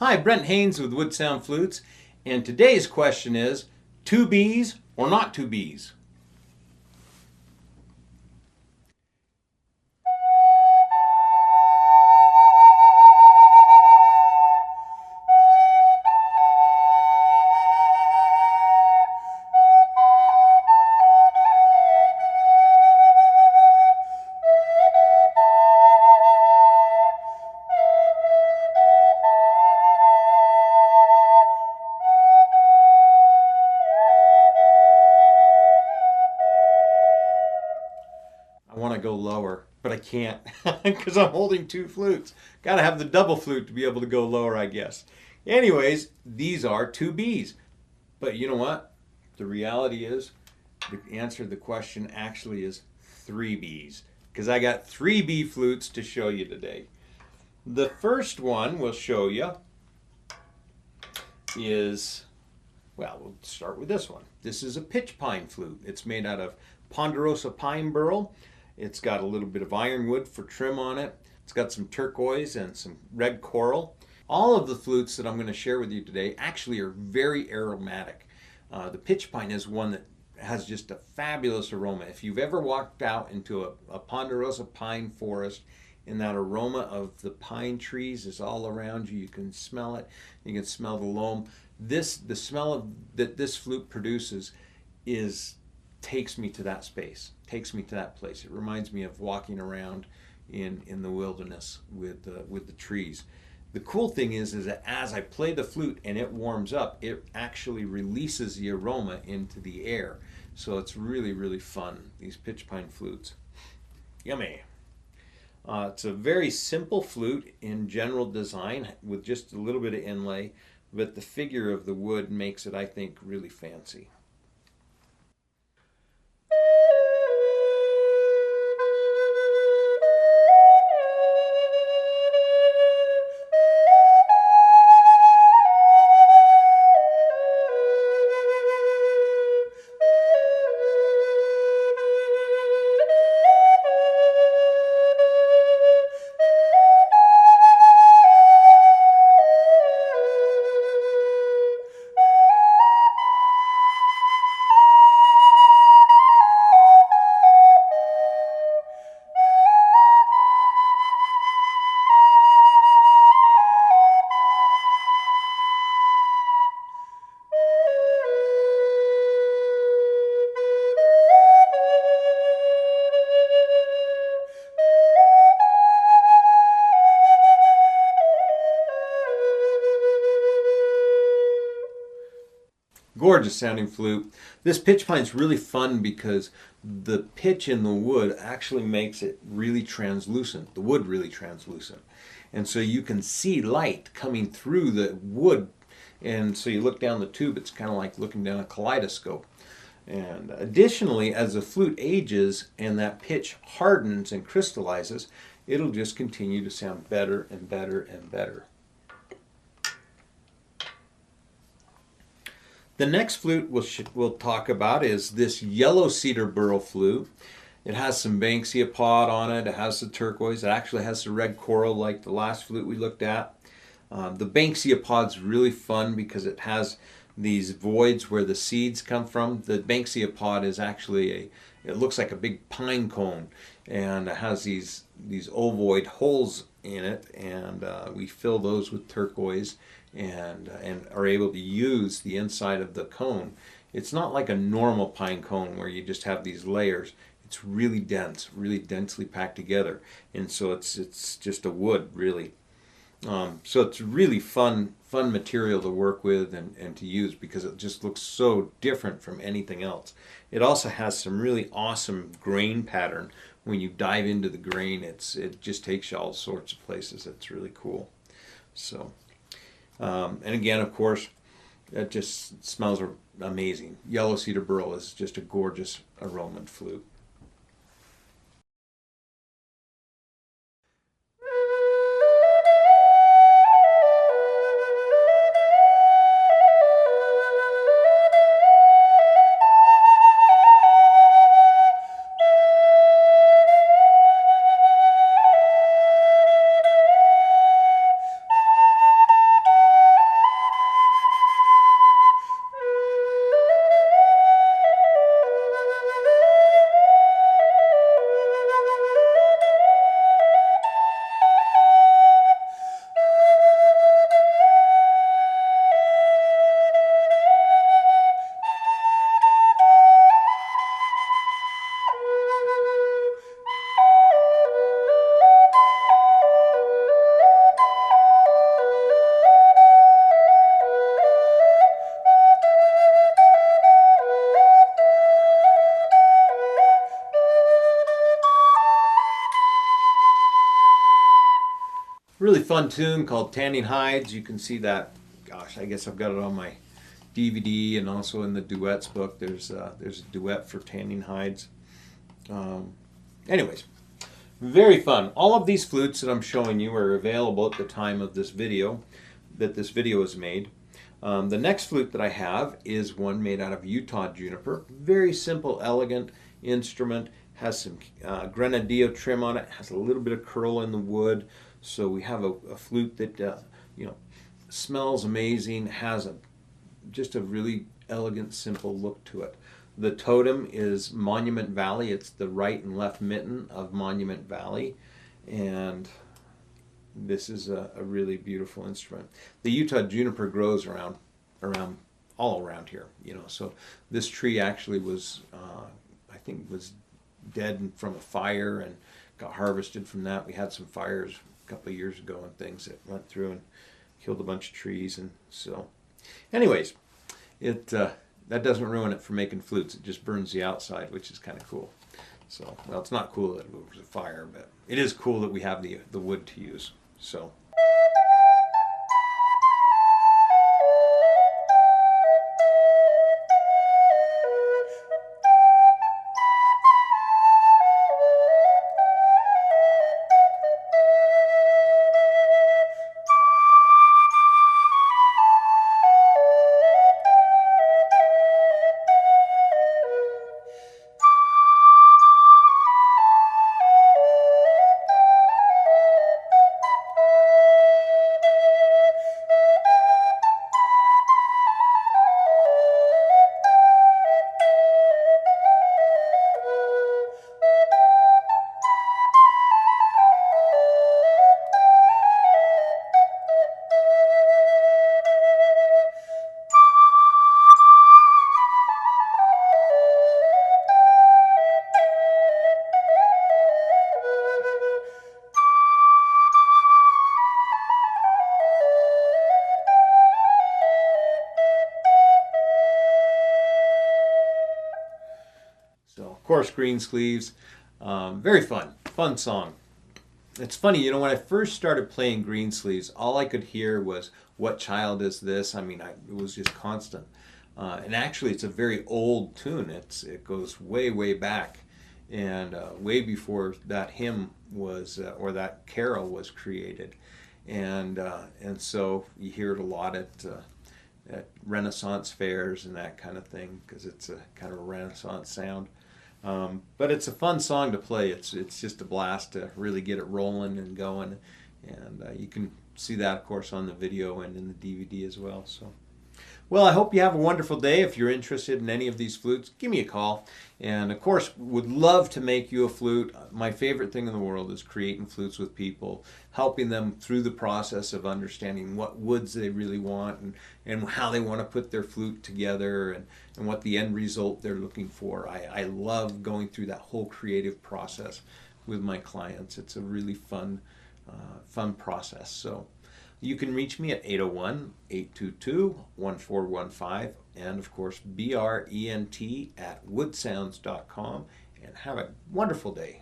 Hi, Brent Haynes with Wood Sound Flutes, and today's question is, two Bs or not two Bs? I want to go lower, but I can't because I'm holding two flutes. Got to have the double flute to be able to go lower, I guess. Anyways, these are two Bs. But you know what? The reality is, the answer to the question actually is three Bs because I got three B flutes to show you today. The first one we'll show you is, well, we'll start with this one. This is a pitch pine flute. It's made out of ponderosa pine burl. It's got a little bit of ironwood for trim on it. It's got some turquoise and some red coral. All of the flutes that I'm going to share with you today actually are very aromatic. The pitch pine is one that has just a fabulous aroma. If you've ever walked out into a ponderosa pine forest and that aroma of the pine trees is all around you, you can smell it. You can smell the loam. The smell that this flute produces takes me to that space, takes me to that place. It reminds me of walking around in the wilderness with the trees. The cool thing is that as I play the flute and it warms up, it actually releases the aroma into the air. So it's really, really fun, these pitch pine flutes. Yummy. It's a very simple flute in general design with just a little bit of inlay, but the figure of the wood makes it, I think, really fancy. Gorgeous sounding flute. This pitch pine is really fun because the pitch in the wood actually makes it really translucent, the wood really translucent. And so you can see light coming through the wood. And so you look down the tube, it's kind of like looking down a kaleidoscope. And additionally, as the flute ages and that pitch hardens and crystallizes, it'll just continue to sound better and better and better. The next flute we'll talk about is this yellow cedar burl flute. It has some banksia pod on it. It has the turquoise. It actually has the red coral like the last flute we looked at. The banksia pod's really fun because it has these voids where the seeds come from. The banksia pod is actually it looks like a big pine cone, and it has these ovoid holes in it, and we fill those with turquoise and are able to use the inside of the cone. It's not like a normal pine cone where you just have these layers. It's really dense, really densely packed together, and so it's just a wood really. So it's really fun material to work with and to use because it just looks so different from anything else. It also has some really awesome grain pattern. When you dive into the grain, it just takes you all sorts of places. It's really cool. So, and again, of course, it just smells amazing. Yellow cedar burl is just a gorgeous aroma flute. really fun tune called Tanning Hides. You can see that, gosh, I guess I've got it on my DVD and also in the duets book. There's a duet for Tanning Hides. Anyways, very fun. All of these flutes that I'm showing you are available at the time of this video, that this video is made. The next flute that I have is one made out of Utah juniper. Very simple, elegant instrument. Has some grenadillo trim on it. Has a little bit of curl in the wood. So we have a flute that smells amazing. Has just a really elegant, simple look to it. The totem is Monument Valley. It's the right and left mitten of Monument Valley, and this is a really beautiful instrument. The Utah juniper grows around all around here, So this tree actually was, I think, was dead from a fire and got harvested from that. We had some fires a couple of years ago and things that went through and killed a bunch of trees, and so, anyways, that doesn't ruin it for making flutes. It just burns the outside, which is kind of cool. So, well, it's not cool that it was a fire, but it is cool that we have the wood to use. So. So, of course, Green Sleeves, very fun song. It's funny, when I first started playing Green Sleeves, all I could hear was, "What child is this?" I mean, it was just constant. And actually, it's a very old tune. It goes way, way back, and way before that hymn was, or that carol was created. And so you hear it a lot at Renaissance fairs and that kind of thing, because it's a kind of a Renaissance sound. But it's a fun song to play. It's just a blast to really get it rolling and going, and you can see that, of course, on the video and in the DVD as well. So, well, I hope you have a wonderful day. If you're interested in any of these flutes, give me a call, and of course, would love to make you a flute. My favorite thing in the world is creating flutes with people, helping them through the process of understanding what woods they really want and how they want to put their flute together and what the end result they're looking for. I love going through that whole creative process with my clients. It's a really fun process. So you can reach me at 801-822-1415, and of course BRENT@woodsounds.com, and have a wonderful day.